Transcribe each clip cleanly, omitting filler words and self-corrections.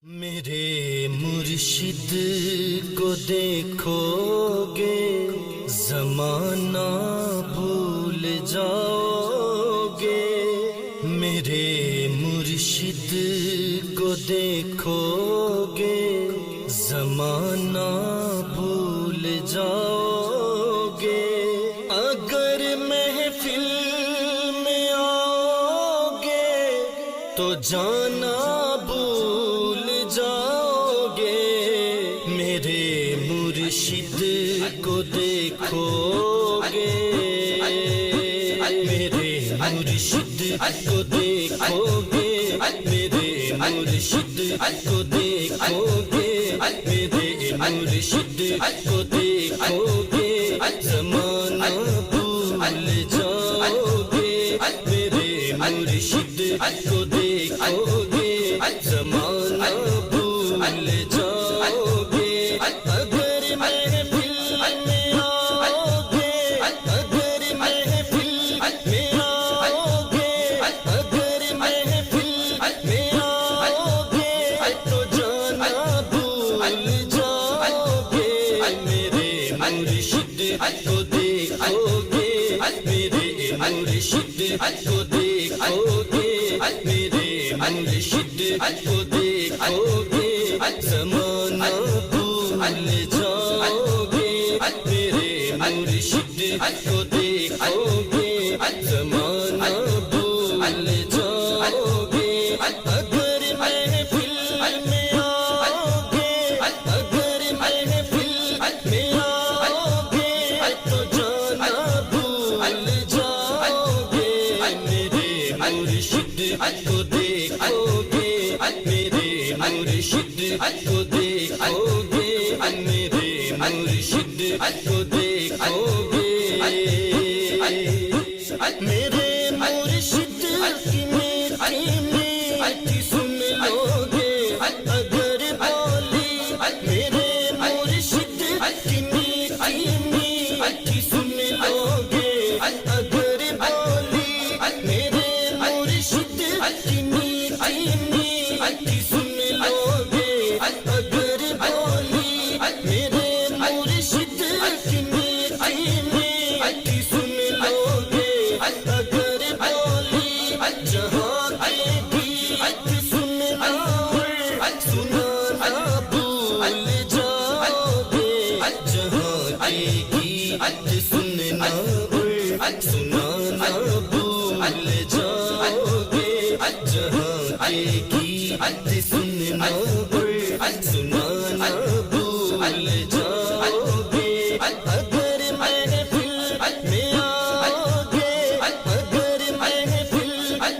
میرے مرشد کو دیکھو گے زمانہ بھول جاؤ گے، میرے مرشد کو دیکھو گے زمانہ بھول جاؤ گے، اگر محفل میں آؤ گے تو جانا بھول جاؤ گے، میرے مرشد کو دیکھو گے، میرے مرشد کو دیکھو گے، میرے مرشد کو دیکھو گے، میرے مرشد کو دیکھو گے زمانہ بھول جاؤ گے، میرے مرشد کو دیکھو گے زمانہ بھول جاؤ گے، اگر محفل میں آؤ گے، اگر محفل میں آؤ گے، اگر محفل میں آؤ گے تو جانا بھول جاؤ گے، میرے مرشد کو دیکھو گے، میرے مرشد کو دیکھو گے، میرے مرشد کو دیکھو گے زمانہ بھول جاؤ گے، میرے مرشد کو دیکھو گے زمانہ بھول جاؤ گے، اگر محفل میں آؤ گے، اگر محفل میں آؤ گے تو جانا بھول جاؤ گے، میرے مرشد کو دیکھو گے، میرے مرشد کو دیکھو گے، میرے مرشد کو دیکھو گے، میرے مرشد کی میٹھی میٹھی سن لو گے اگر بولی، میرے مرشد کی میٹھی میٹھی سن لو گے اگر بولی، میرے مرشد کی میٹھی میٹھی سن لو گے اگر بولی، میرے مرشد کی میٹھی میٹھی سن لو گے اگر بولی، جہاں کے گیت سننا سنانا بھول جاؤ گے، جہاں کے گیت سننا سنانا بھول جاؤ گے، جہاں کے گیت سننا سنانا بھول جاؤ گے، اگر محفل میں آؤ گے، اگر محفل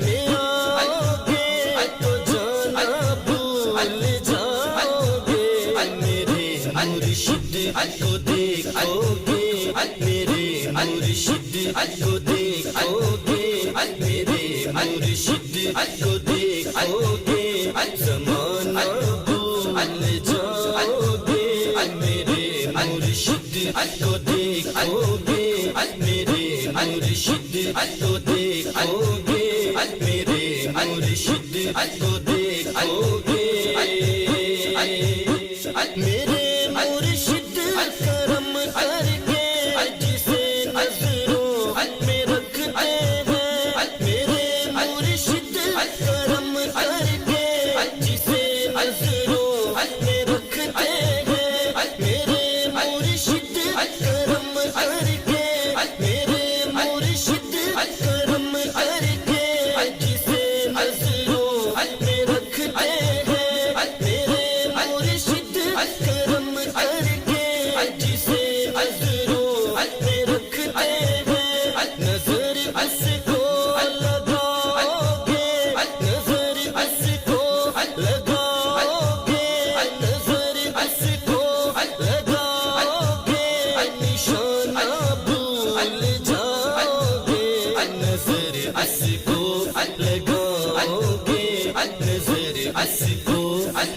میں آؤ گے تو جانا بھول جاؤ گے، میرے مرشد کو دیکھو گے، میرے مرشد کو دیکھو گے، میرے مرشد کو دیکھو گے زمانہ بھول جاؤ گے، میرے مرشد کو دیکھو گے، میرے مرشد کو دیکھو گے، میرے مرشد کو دیکھو گے، میرے مرشد کرم کر کے جسے نظروں میں رکھتے ہیں، میرے مرشد کرم کر کے جسے نظروں میں رکھتے ہیں، میرے مرشد کرم کر کے، میرے مرشد کرم کر کے جسے نظروں میں رکھتے ہیں، میرے مرشد کرم کر کے جسے نظروں میں رکھتے ہیں، نظر اس کو لگاؤ گے، نظر اس کو لگاؤ گے، نظر اس کو لگاؤ گے، نشانہ بھول جاؤ گے، نظر اس کو لگاؤ گے، نظر اس کو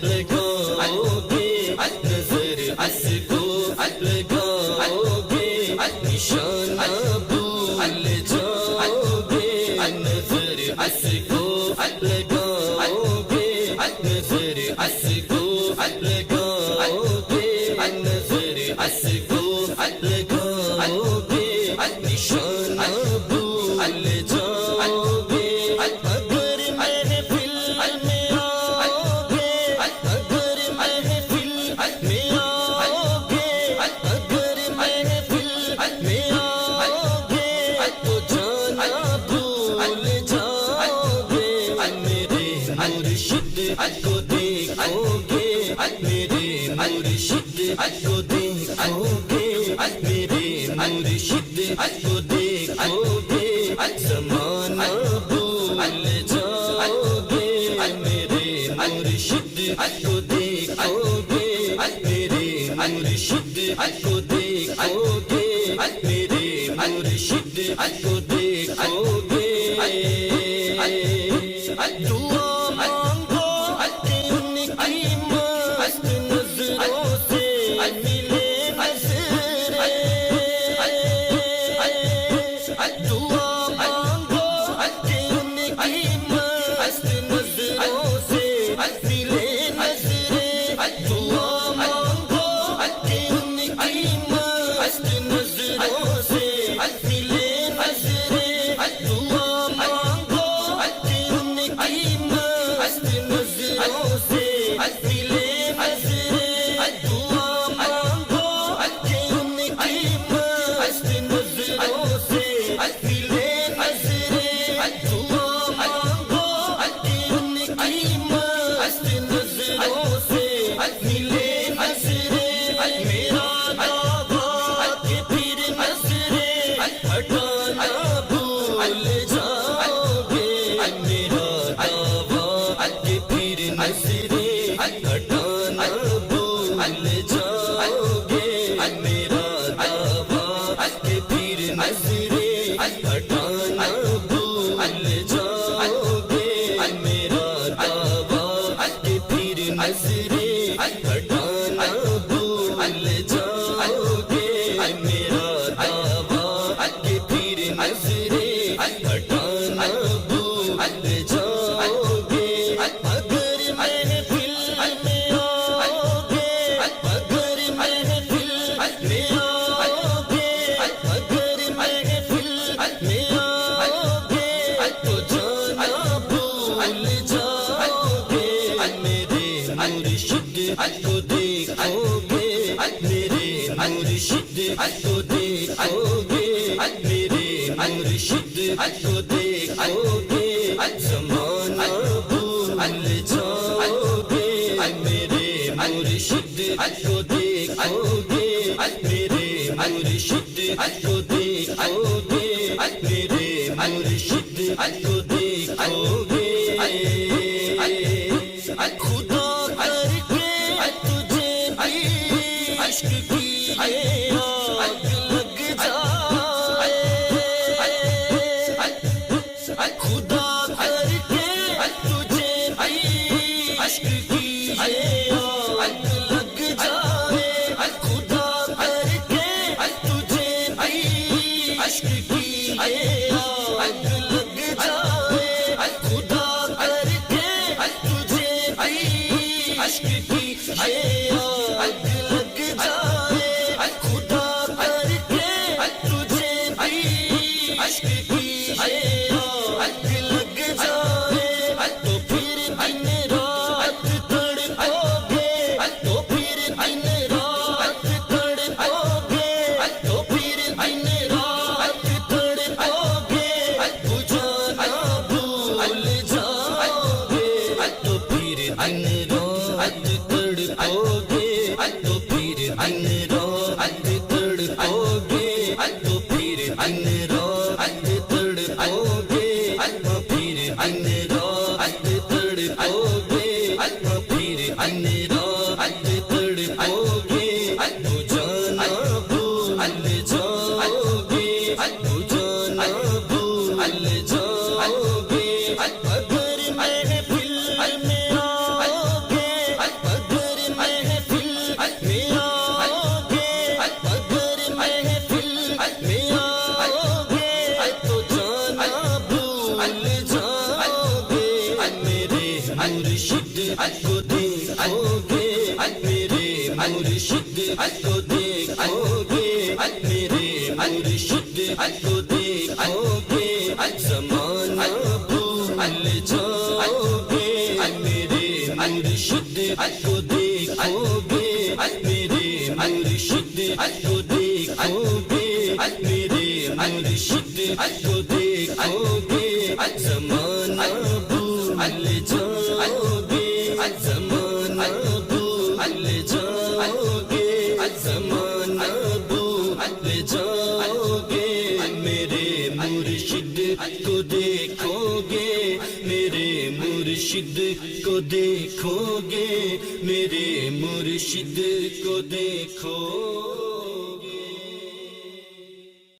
لگاؤ گے، نظر اس کو لگاؤ گے، نشانہ بھول جاؤ گے، نظر اس کو لگاؤ گے، نظر اس کو لگاؤ گے نظر اس کو لگاؤ گے نشانہ بھول جاؤ گے اگر محفل میں آؤ گے اگر محفل میں آؤ گے اگر محفل میں آؤ گے تو جانا بھول جاؤ گے میرے مرشد کو دیکھو گے میرے مرشد کو دیکھو گے میرے مرشد کو دیکھو گے زمانہ بھول جاؤ گے میرے مرشد کو دیکھو گے میرے مرشد کو دیکھو گے میرے مرشد کو دیکھو گے دعا مانگو ان کی مست نظروں سے ملے نظریں دعا مانگو ان کی مست نظروں سے ملے نظریں دعا مانگو ان کی مست نظروں سے ملے نظریں دعا مانگو ان کی مست نظروں سے ملے نظریں دعا مانگو ان کی مست نظروں سے ملے نظریں دعا مانگو ان کی مست نظروں سے ملے نظریں میرا دعویٰ کہ پھر نظریں ہٹانا بھول جاؤ گے میرا دعویٰ کہ پھر نظریں ہٹانا بھول جاؤ گے میرا دعویٰ کہ پھر نظریں ہٹانا بھول جاؤ گے میرا دعویٰ کہ پھر نظریں ہٹانا بھول جاؤ گے میرا دعویٰ کہ پھر نظریں ہٹانا بھول جاؤ گے اگر محفل میں آؤ گے اگر محفل میں آؤ گے اگر محفل میں آؤ گے تو جانا بھول جاؤ گے میرے مرشد کو دیکھو گے میرے مرشد کو دیکھو گے میرے مرشد کو دیکھو گے زمانہ بھول جاؤ گے میرے مرشد کو دیکھو گے میرے مرشد کو دیکھو گے میرے مرشد کو دیکھو گے خدا کر کے تجھے بھی عشق کی یہ آگ لگ جائے خدا کر کے تجھے بھی عشق کی یہ آگ لگ جائے خدا کر کے تجھے بھی عشق کی یہ آگ لگ جائے خدا کر کے تجھے بھی عشق کی یہ آگ لگ جائے خدا کر کے تجھے بھی عشق کی یہ آگ لگ جائے تو پھر دن رات تڑپو گے تو پھر دن رات تڑپو گے تو پھر دن رات تڑپو گے جانا بھول جاؤ گے تو پھر دن رات تڑپو گے تو پھر دن رات تڑپو گے تو پھر دن رات تڑپو گے پھر دن رات تڑپو گے پھر دن رات تڑپو گے جانا بھول جاؤ گے جانا بھول جاؤ گے اگر محفل میں آؤ گے اگر محفل میں آؤ گے اگر محفل میں آؤ گے تو جانا بھول جاؤ گے میرے مرشد کو دیکھ دیکھو گے میرے مرشد کو دیکھو گے میرے مرشد کو دیکھو گے زمانہ بھول جاؤ گے میرے مرشد کو دیکھو گے میرے مرشد کو دیکھو گے میرے مرشد کو دیکھو گے زمانہ بھول جاؤ گے زمانہ بھول جاؤ گے زمانہ بھول جاؤ گے میرے مرشد کو دیکھو گے میرے مرشد کو دیکھو گے میرے مرشد کو دیکھو